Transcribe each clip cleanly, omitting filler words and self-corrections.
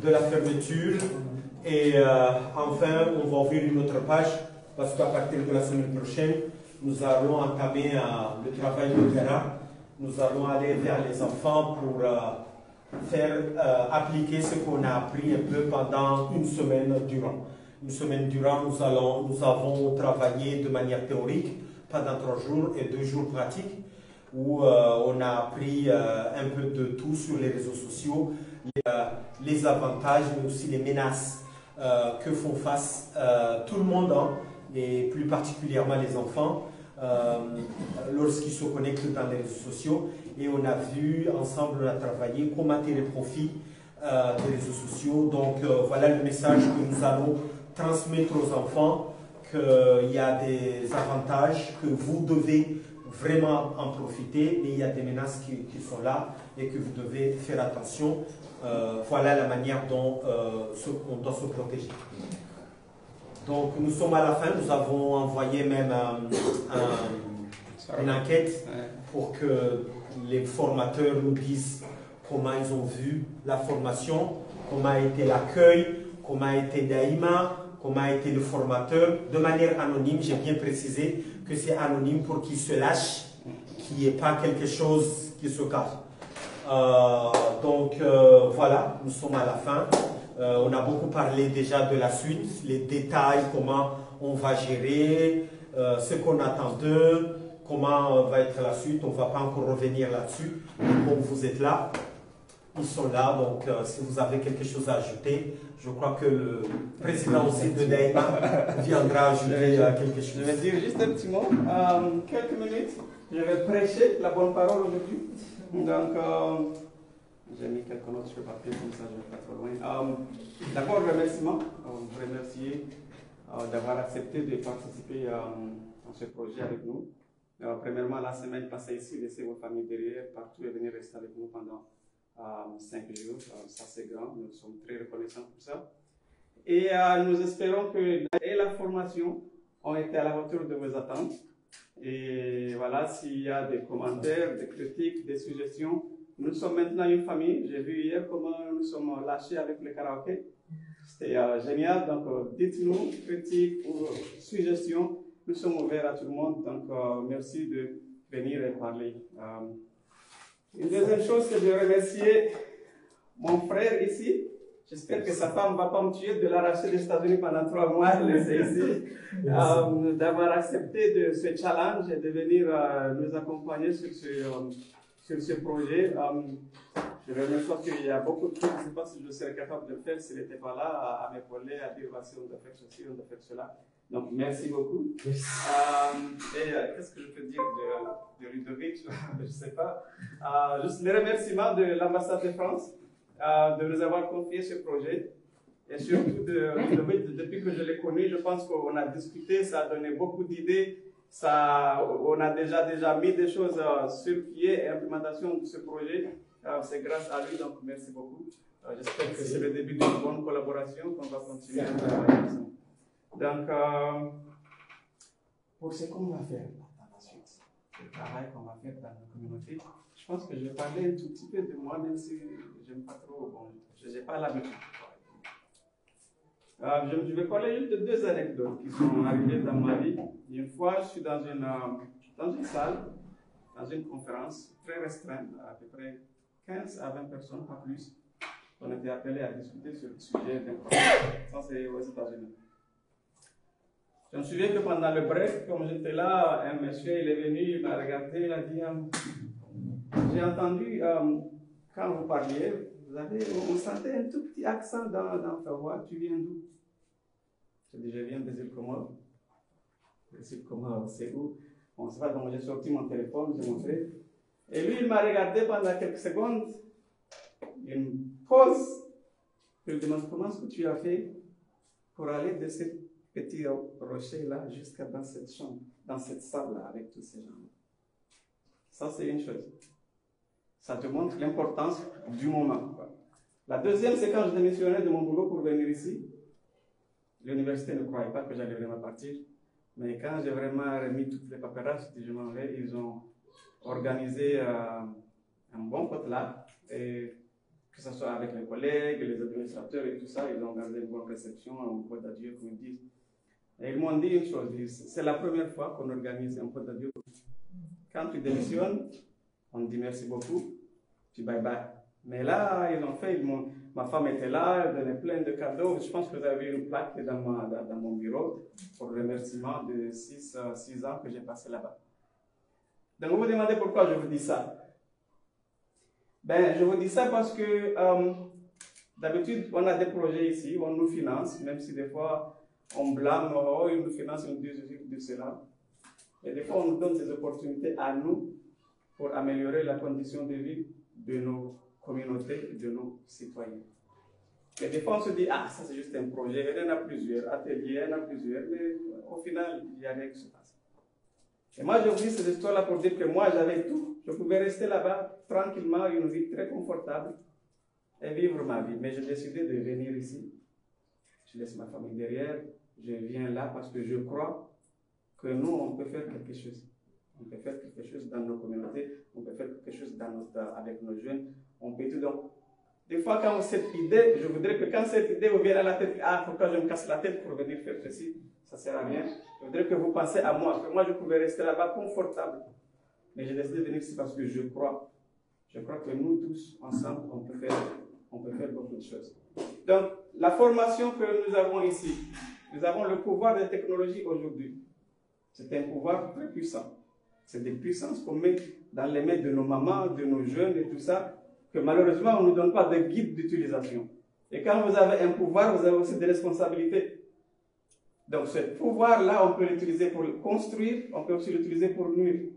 de la fermeture. Et enfin, on va ouvrir une autre page parce qu'à partir de la semaine prochaine, nous allons entamer le travail de terrain. Nous allons aller vers les enfants pour faire appliquer ce qu'on a appris un peu pendant une semaine durant. Une semaine durant, nous avons travaillé de manière théorique pendant 3 jours et 2 jours pratiques où on a appris un peu de tout sur les réseaux sociaux, les avantages mais aussi les menaces que font face tout le monde, hein, et plus particulièrement les enfants, lorsqu'ils se connectent dans les réseaux sociaux. Et on a vu ensemble, on a travaillé comment tirer profit des réseaux sociaux. Donc voilà le message que nous allons transmettre aux enfants, qu'il y a des avantages, que vous devez vraiment en profiter, mais il y a des menaces qui sont là et que vous devez faire attention. Voilà la manière dont on doit se protéger. Donc nous sommes à la fin, nous avons envoyé même une enquête pour que les formateurs nous disent comment ils ont vu la formation, comment a été l'accueil, comment a été Daïma, comment a été le formateur, de manière anonyme. J'ai bien précisé que c'est anonyme pour qu'ils se lâchent, qu'il n'y ait pas quelque chose qui se cache. Donc voilà, nous sommes à la fin. On a beaucoup parlé déjà de la suite, les détails, comment on va gérer, ce qu'on attend d'eux, comment va être la suite. On ne va pas encore revenir là-dessus. Comme vous êtes là, ils sont là. Donc si vous avez quelque chose à ajouter, je crois que le président aussi de Daïma viendra ajouter quelque chose. Je vais dire juste un petit mot. Quelques minutes, je vais prêcher la bonne parole aujourd'hui. Donc, j'ai mis quelques notes sur le papier, comme ça je ne vais pas trop loin. D'abord, remerciement. Vous remercier d'avoir accepté de participer à ce projet avec nous. Premièrement, la semaine passée ici, laissez vos familles derrière, partout et venir rester avec nous pendant 5 jours. Ça, c'est grand. Nous sommes très reconnaissants pour ça. Et nous espérons que la formation ont été à la hauteur de vos attentes. Et voilà, s'il y a des commentaires, des critiques, des suggestions, nous sommes maintenant une famille. J'ai vu hier comment nous sommes lâchés avec le karaoké. C'était génial. Donc, dites-nous, critiques ou suggestions. Nous sommes ouverts à tout le monde. Donc, merci de venir et parler. Une deuxième chose, c'est de remercier mon frère ici. J'espère que sa femme ne va pas me tuer de l'arracher des États-Unis pendant 3 mois, laisser ici, d'avoir accepté de ce challenge et de venir nous accompagner sur ce projet. Je remercie qu'il y a beaucoup de choses, je ne sais pas si je serais capable de le faire s'il n'était pas là, à m'épauler, à dire voici, on doit faire ceci, on doit faire cela. Donc, merci beaucoup. Et qu'est-ce que je peux dire de Ludovic? Je ne sais pas. Juste les remerciements de l'ambassade de France de nous avoir confié ce projet. Et surtout de Ludovic, depuis que je l'ai connu, je pense qu'on a discuté, ça a donné beaucoup d'idées. On a déjà mis des choses sur pied et implémentation de ce projet. C'est grâce à lui, donc merci beaucoup. J'espère que c'est le début d'une bonne collaboration qu'on va continuer à travailler ensemble. Donc, pour ce qu'on va faire dans la suite, le travail qu'on va faire dans la communauté, je pense que je vais parler un tout petit peu de moi, même si je n'aime pas trop, bon, je n'ai pas l'habitude. Je vais parler juste de 2 anecdotes qui sont arrivées dans ma vie. Une fois, je suis dans une salle, dans une conférence très restreinte, à peu près 15 à 20 personnes, pas plus. On était appelés à discuter sur le sujet d'importance. Ça, c'est aux États-Unis. Je me souviens que pendant le break, comme j'étais là, un monsieur il est venu, il m'a regardé, il a dit j'ai entendu quand vous parliez, on sentait un tout petit accent dans ta voix, tu viens d'où? J'ai dit je viens des îles Comores. Les îles Comores, c'est où? On ne sait pas, donc j'ai sorti mon téléphone, j'ai montré. Et lui, il m'a regardé pendant quelques secondes, il me pose, je lui demande comment est-ce que tu as fait pour aller de cette petit rocher là jusqu'à dans cette chambre, dans cette salle là avec tous ces gens. Ça c'est une chose. Ça te montre l'importance du moment. La deuxième, c'est quand je démissionnais de mon boulot pour venir ici. L'université ne croyait pas que j'allais vraiment partir. Mais quand j'ai vraiment remis toutes les paperasses, je m'en vais, ils ont organisé un bon pote là. Et que ce soit avec les collègues, les administrateurs et tout ça, ils ont gardé une bonne réception, un pot d'adieu, comme ils disent. Et ils m'ont dit une chose, c'est la première fois qu'on organise un pot d'adieu. Quand tu démissionnes, on te dit merci beaucoup, puis bye bye. Mais là, ils ont fait, ma femme était là, elle donnait plein de cadeaux. Je pense que vous avez une plaque dans mon bureau pour le remerciement de 6 ans que j'ai passé là-bas. Donc vous vous demandez pourquoi je vous dis ça. Ben, je vous dis ça parce que d'habitude, on a des projets ici, on nous finance, même si des fois on blâme, oh, ils nous financent, ils nous disent ceci, ils nous disent cela. Et des fois, on nous donne des opportunités à nous pour améliorer la condition de vie de nos communautés, de nos citoyens. Et des fois, on se dit, ah, ça c'est juste un projet, il y en a plusieurs, ateliers, il y en a plusieurs, mais au final, il n'y a rien qui se passe. Et moi, je vous dis cette histoire-là pour dire que moi, j'avais tout. Je pouvais rester là-bas tranquillement, une vie très confortable et vivre ma vie. Mais j'ai décidé de venir ici. Je laisse ma famille derrière. Je viens là parce que je crois que nous, on peut faire quelque chose. On peut faire quelque chose dans nos communautés, on peut faire quelque chose avec nos jeunes. On peut tout. Donc, des fois, quand cette idée, je voudrais que quand cette idée vous vient à la tête, ah, pourquoi je me casse la tête pour venir faire ceci, ça ne sert à rien. Je voudrais que vous pensiez à moi, que moi je pouvais rester là-bas confortable. Mais j'ai décidé de venir ici parce que je crois. Je crois que nous tous, ensemble, on peut faire beaucoup de choses. Donc, la formation que nous avons ici, nous avons le pouvoir des technologies aujourd'hui. C'est un pouvoir très puissant. C'est des puissances qu'on met dans les mains de nos mamans, de nos jeunes et tout ça, que malheureusement, on ne nous donne pas de guide d'utilisation. Et quand vous avez un pouvoir, vous avez aussi des responsabilités. Donc, ce pouvoir-là, on peut l'utiliser pour construire, on peut aussi l'utiliser pour nuire.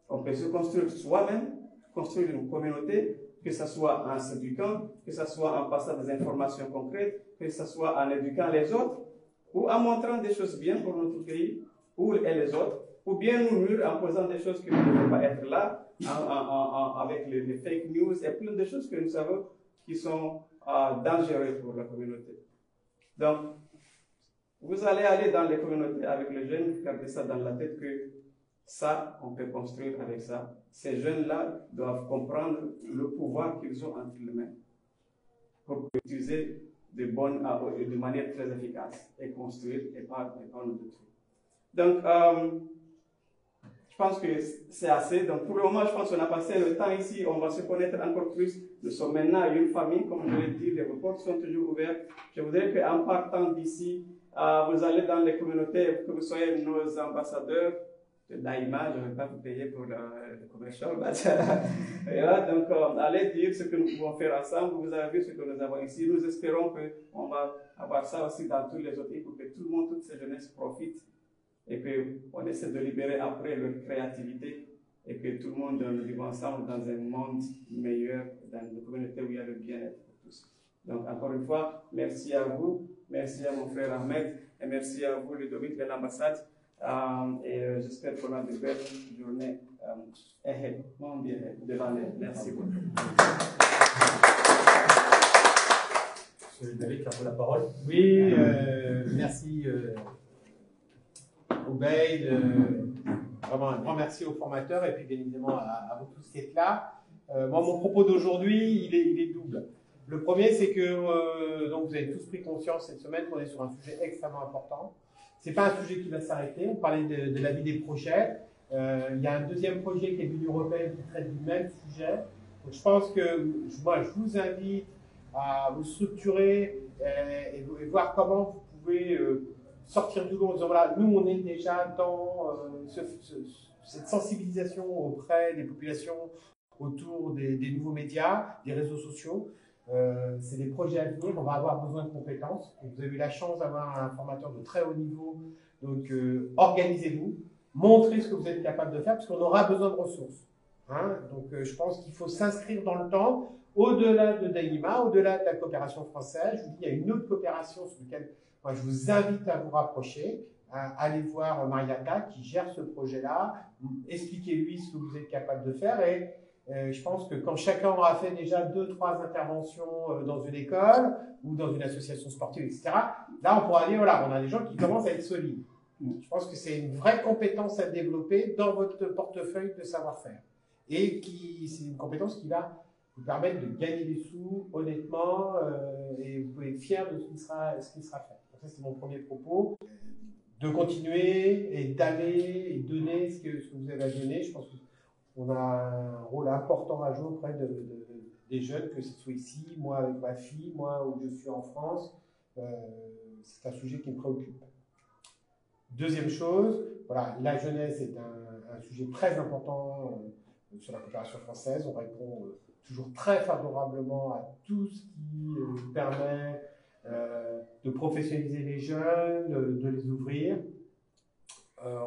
On peut se construire soi-même, construire une communauté, que ce soit en s'éduquant, que ce soit en passant des informations concrètes, que ce soit en éduquant les autres, ou en montrant des choses bien pour notre pays, ou les autres, ou bien nous nuire en posant des choses qui ne devraient pas être là, avec les fake news et plein de choses que nous savons qui sont dangereuses pour la communauté. Donc, vous allez aller dans les communautés avec les jeunes, gardez ça dans la tête que ça, on peut construire avec ça. Ces jeunes-là doivent comprendre le pouvoir qu'ils ont entre les mains pour utiliser de manière très efficace et construire et pas nous détruire. Donc, je pense que c'est assez. Donc, pour le moment, je pense qu'on a passé le temps ici. On va se connaître encore plus. Nous sommes maintenant une famille, comme je l'ai dit. Les portes sont toujours ouvertes. Je voudrais qu'en partant d'ici, vous allez dans les communautés, que vous soyez nos ambassadeurs de Daïma. Je ne vais pas vous payer pour le commercial. Donc, allez dire ce que nous pouvons faire ensemble. Vous avez vu ce que nous avons ici. Nous espérons qu'on va avoir ça aussi dans tous les autres pays pour que tout le monde, toutes ces jeunesses profitent. Et qu'on essaie de libérer après leur créativité et que tout le monde vive ensemble dans un monde meilleur, dans une communauté où il y a le bien-être pour tous. Donc, encore une fois, merci à vous, merci à mon frère Ahmed et merci à vous, Ludovic, de l'ambassade. Et j'espère qu'on a de belles journées devant nous. Merci beaucoup. Monsieur Ludovic, un peu la parole. Oui, merci. Obeid, vraiment un grand merci aux formateurs et puis bien évidemment à vous tous qui êtes là. Moi, mon propos d'aujourd'hui, il est double. Le premier, c'est que donc vous avez tous pris conscience cette semaine qu'on est sur un sujet extrêmement important. C'est pas un sujet qui va s'arrêter. On parlait de la vie des projets. Il y a un deuxième projet qui est de l'Union européenne qui traite du même sujet. Donc, je pense que moi, je vous invite à vous structurer et voir comment vous pouvez sortir du lot en disant voilà, nous on est déjà dans cette sensibilisation auprès des populations autour des nouveaux médias, des réseaux sociaux. C'est des projets à venir, on va avoir besoin de compétences. Et vous avez eu la chance d'avoir un formateur de très haut niveau, donc organisez-vous, montrez ce que vous êtes capable de faire parce qu'on aura besoin de ressources. Hein, donc je pense qu'il faut s'inscrire dans le temps, au-delà de Daïma, au-delà de la coopération française. Je vous dis, il y a une autre coopération sur laquelle moi, je vous invite à vous rapprocher, allez voir Mariata qui gère ce projet-là, expliquez-lui ce que vous êtes capable de faire et je pense que quand chacun aura fait déjà 2-3 interventions dans une école ou dans une association sportive, etc., là on pourra dire, voilà, on a des gens qui commencent à être solides. Je pense que c'est une vraie compétence à développer dans votre portefeuille de savoir-faire et c'est une compétence qui va vous permettre de gagner des sous honnêtement et vous pouvez être fier de ce qui sera fait. Donc ça, c'est mon premier propos. De continuer et d'aller et donner ce que vous avez à donner. Je pense qu'on a un rôle important à jouer auprès des jeunes, que ce soit ici, moi avec ma fille, moi où je suis en France. C'est un sujet qui me préoccupe. Deuxième chose, voilà, la jeunesse est un sujet très important sur la coopération française. On répond toujours très favorablement à tout ce qui permet de professionnaliser les jeunes, de les ouvrir.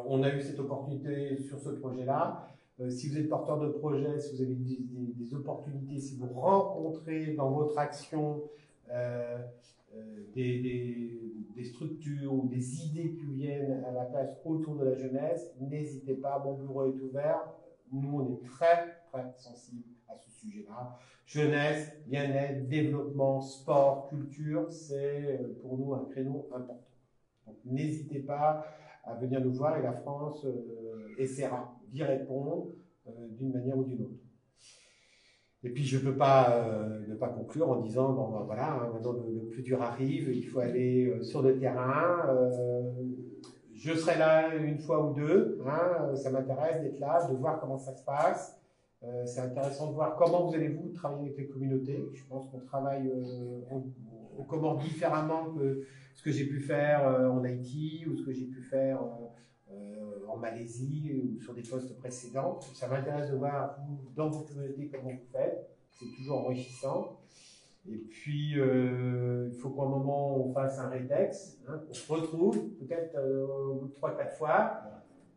On a eu cette opportunité sur ce projet-là. Si vous êtes porteur de projet, si vous avez des opportunités, si vous rencontrez dans votre action des structures ou des idées qui viennent à la place autour de la jeunesse, n'hésitez pas, mon bureau est ouvert. Nous, on est très, très sensibles à ce sujet-là. Jeunesse, bien-être, développement, sport, culture, c'est pour nous un créneau important. Donc, n'hésitez pas à venir nous voir et la France essaiera d'y répondre d'une manière ou d'une autre. Et puis, je ne peux pas ne pas conclure en disant, bon, ben, voilà, hein, maintenant le plus dur arrive, il faut aller sur le terrain. Je serai là une fois ou deux, hein, ça m'intéresse d'être là, de voir comment ça se passe. C'est intéressant de voir comment vous allez-vous travailler avec les communautés. Je pense qu'on travaille au Comores différemment que ce que j'ai pu faire en Haïti ou ce que j'ai pu faire en Malaisie ou sur des postes précédents. Ça m'intéresse de voir vous, dans vos communautés comment vous faites. C'est toujours enrichissant. Et puis, il faut qu'à un moment, on fasse un rétex, hein, qu'on se retrouve, peut-être au bout de 3-4 fois.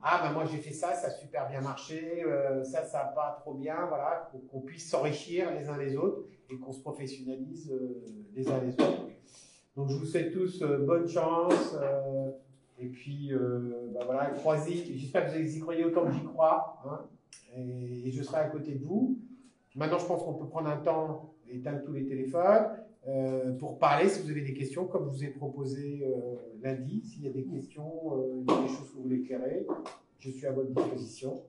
Ah, ben moi j'ai fait ça, ça a super bien marché, ça n'a pas trop bien, voilà, qu'on puisse s'enrichir les uns les autres et qu'on se professionnalise les uns les autres. Donc je vous souhaite tous bonne chance et puis ben voilà, croisez, j'espère que vous y croyez autant que j'y crois, hein, et je serai à côté de vous. Maintenant je pense qu'on peut prendre un temps, éteindre tous les téléphones, pour parler si vous avez des questions, comme je vous ai proposé lundi. S'il y a des questions, il y a des choses que vous voulez éclairer, je suis à votre disposition.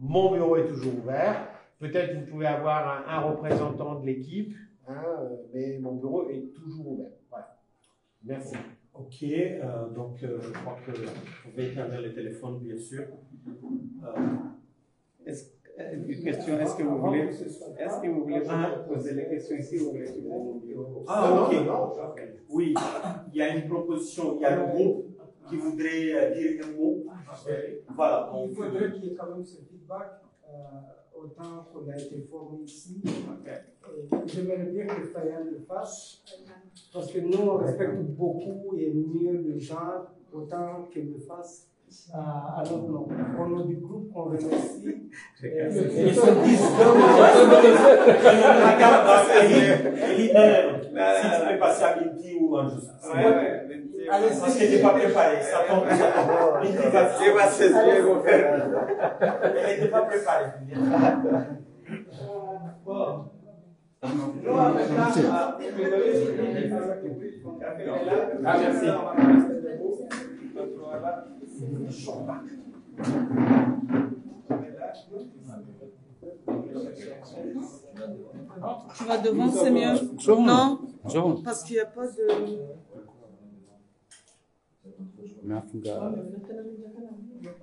Mon bureau est toujours ouvert. Peut-être vous pouvez avoir un représentant de l'équipe, hein, mais mon bureau est toujours ouvert. Voilà. Merci. Ok, donc je crois que vous pouvez éteindre le téléphone, bien sûr. Une question, est-ce que vous voulez poser les questions ici ou vous voulez que mon bureau? Ah, ok. Oui, il y a une proposition, il y a le groupe qui voudrait dire un mot. Voilà. Il faudrait qu'il y ait quand même ce feedback, autant qu'on a été formé ici. J'aimerais bien que Fayal le fasse, parce que nous, on respecte beaucoup et mieux le genre, autant qu'il le fasse. À notre nom. Au nom du groupe, on remercie. Ils sont 10. Si tu peux passer à Minty ou à Anjou. Parce qu'elle n'est pas préparée. Ça tombe. Elle n'était pas préparée. Merci. Tu vas devant, c'est mieux? Non? Parce qu'il n'y a pas de...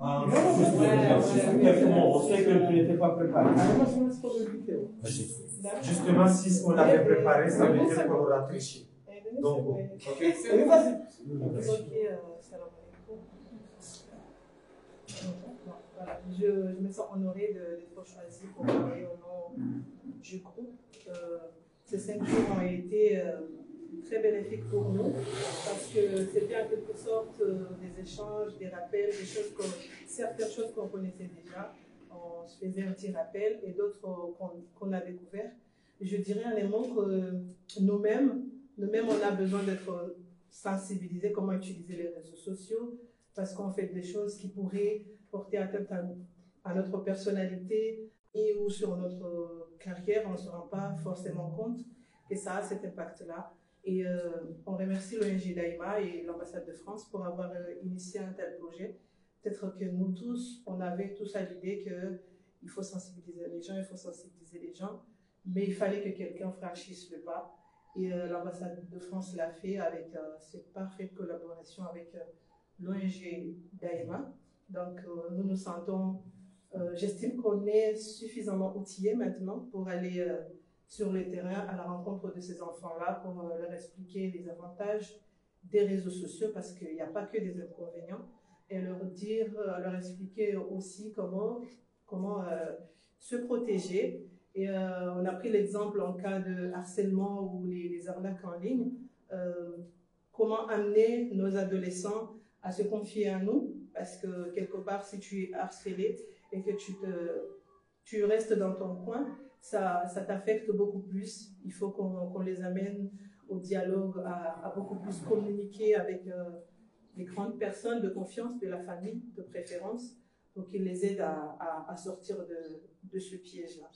On sait que tu n'étais pas préparé. Justement, si on l'avait préparé, ça veut dire qu'on aura triché. Donc, ok. Voilà. Je me sens honorée d'être choisie pour parler au nom du groupe. Ces 5 jours ont été très bénéfiques pour nous parce que c'était en quelque sorte des échanges, des rappels, certaines choses qu'on connaissait déjà. On se faisait un petit rappel et d'autres qu'on a découvert. Je dirais en aimant que nous-mêmes, on a besoin d'être sensibilisés comment utiliser les réseaux sociaux parce qu'on fait des choses qui pourraient porter atteinte à notre personnalité et ou sur notre carrière, on ne se rend pas forcément compte que ça a cet impact-là. Et on remercie l'ONG Daïma et l'ambassade de France pour avoir initié un tel projet. Peut-être que nous tous, on avait tous à l'idée qu'il faut sensibiliser les gens, mais il fallait que quelqu'un franchisse le pas. Et l'ambassade de France l'a fait avec cette parfaite collaboration avec l'ONG Daïma. Donc, nous nous sentons, j'estime qu'on est suffisamment outillés maintenant pour aller sur le terrain à la rencontre de ces enfants-là, pour leur expliquer les avantages des réseaux sociaux, parce qu'il n'y a pas que des inconvénients, et leur expliquer aussi comment se protéger. Et on a pris l'exemple en cas de harcèlement ou les arnaques en ligne, comment amener nos adolescents à se confier à nous, parce que quelque part, si tu es harcelé et que tu restes dans ton coin, ça t'affecte beaucoup plus. Il faut qu'on les amène au dialogue, à beaucoup plus communiquer avec les grandes personnes de confiance, de la famille de préférence, pour qu'ils les aident à sortir de ce piège-là.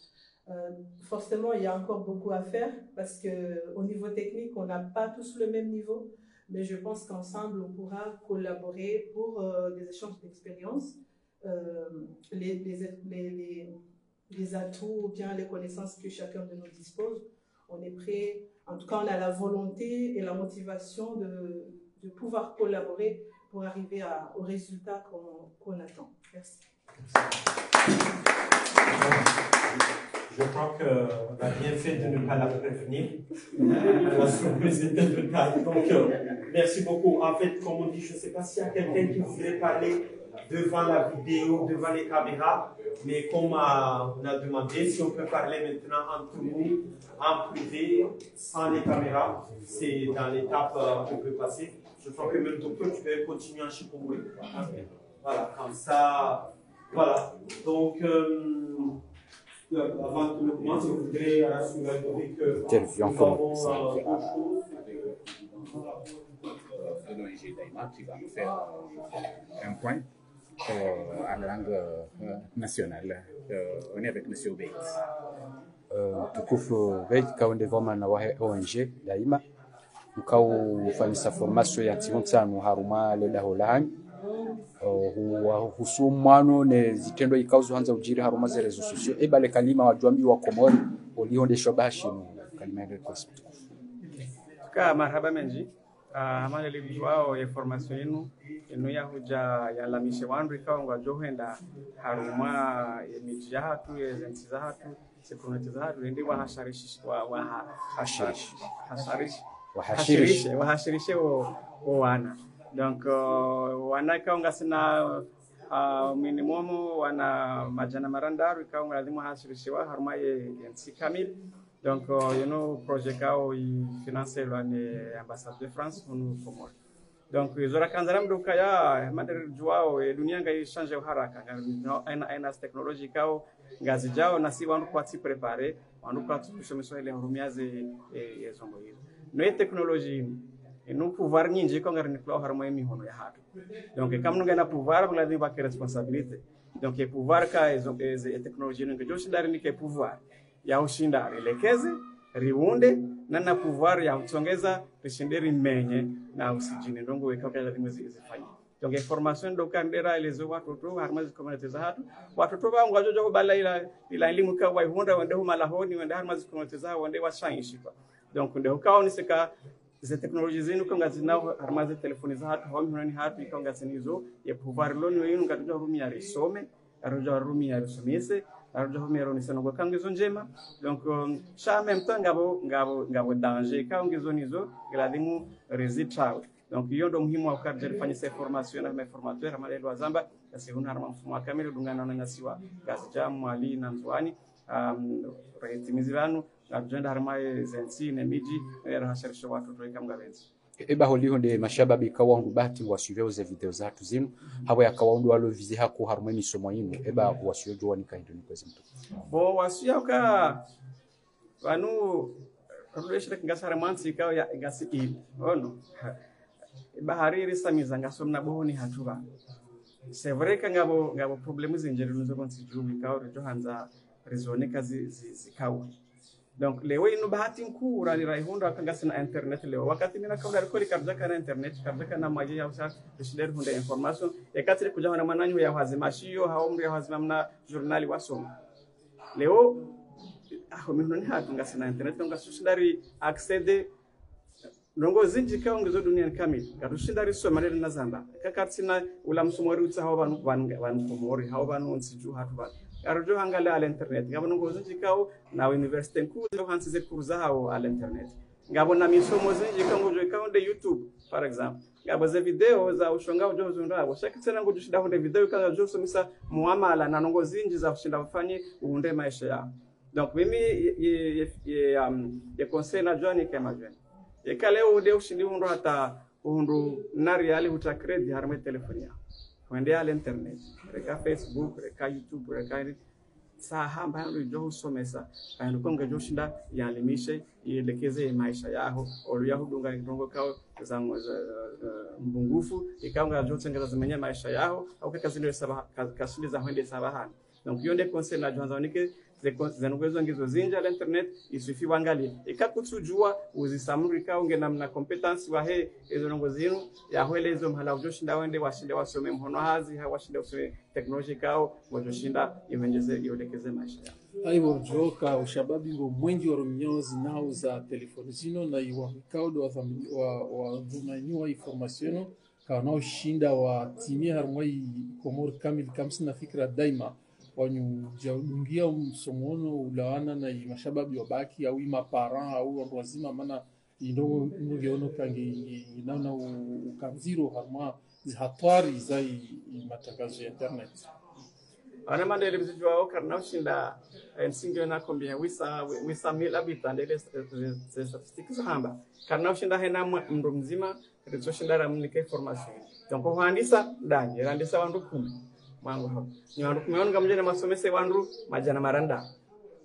Forcément, il y a encore beaucoup à faire parce qu'au niveau technique, on n'a pas tous le même niveau, mais je pense qu'ensemble, on pourra collaborer pour des échanges d'expériences, les atouts ou bien les connaissances que chacun de nous dispose. On est prêt, en tout cas, on a la volonté et la motivation de pouvoir collaborer pour arriver au résultat qu'on attend. Merci. Je crois qu'on a bien fait de ne pas la prévenir. La surprise était de taille. Donc, merci beaucoup. En fait, comme on dit, je ne sais pas s'il y a quelqu'un qui voulait parler devant la vidéo, devant les caméras, mais comme on a demandé, si on peut parler maintenant entre nous, en privé, sans les caméras, c'est dans l'étape qu'on peut passer. Je crois que même docteur, tu peux continuer en chipomoué. Voilà, comme ça, voilà. Donc, avant que nous commencions, je voudrais rassurer que nous avons deux choses. L'ONG Daïma qui va nous faire un point en langue nationale. On est avec M. Obeit. Tukufu Obeit kaundevoma na wahe ONG Daïma ukaufanyisa formation ya tsionsano haruma leda holani husumano ne zitendo ikauzo hanza ujiri haruma za rezo sosio ebale kalima wajwambi wa Komori olihondeshwa bashi kalima ile kwa ka marhaba menji amale libwao ya formation yenu ya huja ya lamishe wandu ikawa ngwajohenda haruma emiji hatu ezenti za hatu sekunati za hatu ndi wahashirishe wana donc wana ikawa ngasina minimum wana majana marandaru ikawa ngalazimu hashirishiwa haruma yensi kamil. Donc, projet kao financé par l'ambassade de France nous Comores. Donc, zora kanzaram doka ya madar juao dunia ngai change haraka aina technologie kao ngazi jao na si wandu kwa si préparer wandu kwa tushomisho ile hurumiaze ezongo hizo no technologie no pouvoir nyinji ko ngari niklo harmo emi hono ya hatu. Donc, comme nous gana pouvoir vous l'avez pas que responsabilité. Donc, le pouvoir ka technologie ngo joshi dari ni ke pouvoir ya ushinda relekeze riunde na pouvoir ya utsongeza rishinderi menye na usijini ndongo weka kwa lazima zifanye. Donc information dokandera elezo watoto harmazi community za hatu watoto bangu wajojo bala ila elimu ka wa hunda wende humalahoni wende harmazi community za wende washanyishi kwa. Donc ndio ukao ni sika ze technology zinu konga zinao harmazi telefoni za hatu homi hunani hatu ikonga zinizo ya pouvoir loni wenu ngatujo rumi ya risome arojo rumi ya risomese arjo homero ni sanogo kangizo njema. Donc cha même temps ngabo danger kangizo nizo gladimu resitral. Donc hiyo ndo muhimu wa kukarja fanya se formation na formateur amale lwa zamba kasi huna harma mfumo wa kamera dungana na ngasiwa gas jam ali na nzwani retimizirano ajenda harma zensi ne miji era hasharisha watu toika mgabenzi eba holihonde mashababi kawandu bahati wasuve ze video zatu zinu habo yakawandu walo vizi hako haruma misomo yinu eba wasuyo jwani kaindo ni kwezi mtu bo wasuya ka wanu relation kingasara mansi ka ya ngasi il ono bahari risamiza ngasomna bohoni hatuba c'est vrai que ngabo problème zinjeri nuzo konsi jubi ka rejo hanza rezoneka zikawa. Donc leo ino bahati nkura ni raihunda kangasi na internet leo wakati mina kabla rekodi kabza kana internet kabza kana maji ya usa tushider hunda information yakati kuja na mananyo ya hazimashio haomri ya hazimamna journali wasoma leo minoni hatu ngasina internet ngasushindari accede ndongo zinji kao ngizo dunia kamili ngatushindari somalele na zamba kakatsina ula msumori utsa hawa van komori hawa van onsiju hatu van garojo hangala al internet ngabo ndongo zinji kao na university nkuzo hansize kuruza hawa al internet ngabo na misomo zinji kao ngojo kao de YouTube par exemple ngabo ze video za ushonga ujo zunda washakitsena ngojo shida honde video kanga jo somisa muamala na ndongo zinji za kushinda kufanye uunde maisha yao. Donc mimi ye conseil na Johnny kama Johnny ye kale ude ushindi undu hata undu nari ali uta credit harme telefonia wende al internet reka Facebook reka YouTube reka saa hamba ndio jo usomesa kandi konga jo shinda yalimishe yelekeze maisha yao olu yahudunga ndongo kao za mbungufu ikaunga jo tsengeza zimenya maisha yao au kakazinde saba kasinde za hende sabahani. Donc yonde conseil na Johnny nike zenogwezo ngizo zinja la internet isufi wangali ikakutujua uzisamurika unge namna competence wa he ezo ngozinu ya hwelezo mhala ujoshinda wende washinde wasome mhono hazi ha washinde usome technology kao wajoshinda ivenjeze yolekeze maisha yao aibo joka ushababi ngo mwengi wa rumnyozi nao za telefoni zino na iwa kaudo wa dhumaniwa information kana ushinda wa timia harmoi komor kamil kamsina fikra daima wanyu jaudungia msomono ulawana na mashababi wabaki au maparent au watu wazima maana ndo ngeono kangi inaona ukamziro harma hatari za matangazo ya internet ana mandele bizijwa karna ushinda nsinge na kombia wisa mil habitants de statistiques hamba karna ushinda hena mndo mzima rezo shinda ramnike formation donc kuhandisa ndani randisa wandu 10 mangu hapo ni wandu kumeona mjana masomese wandu majana maranda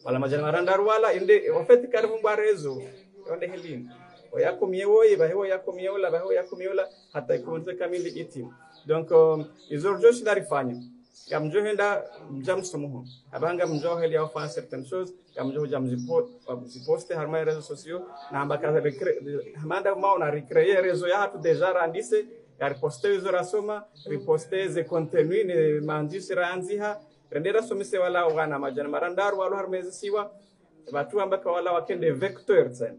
wala majana maranda wala inde ofeti karibu mbarezo yonde helini oyako miewo ibaho yako mieola baho yako mieola hata ikonze kamili itim donc izorjo shidarifanya kamjo henda mjamsomo abanga mjo heli ya faire certaines choses kamjo jamziposte harma réseaux sociaux na ambaka hamanda maona recréer réseau ya hatu déjà randise ya reposter izora soma reposter ze contenu ne mandisi ranziha rendera somise wala wana majana marandaru wala harmezi siwa watu ambaka wala wakende vecteur tena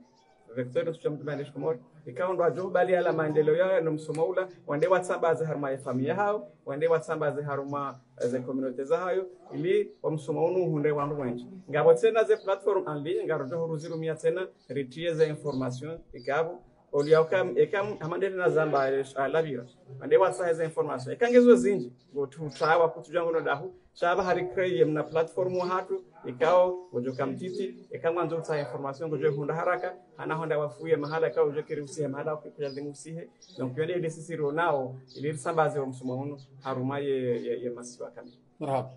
vecteur tutamtumania shkomori ikaondo ajo bali ala maendeleo yao na msomaula wande watsambaze harma ya familia hao wande watsambaze harma za community za hayo ili wamsomaunu hunde wandu wengi ngabo tena ze platform en ligne ngarojo huruzirumia tena retrieve information ikabo oliaukam ekam amandele na zamba labira wande watsa information ekangezo zinji go tutawa kutujango no dahu shaba hari create na platform hatu ikao gojoka mtiti ekamwanzo tsa information gojo hunda haraka ana honda wafuye mahala kao gojo kirusi mahala kuja dengusihe donc yone ile sisi ronao ile sambaze wa msumo haruma ye masiwa kamili marhaba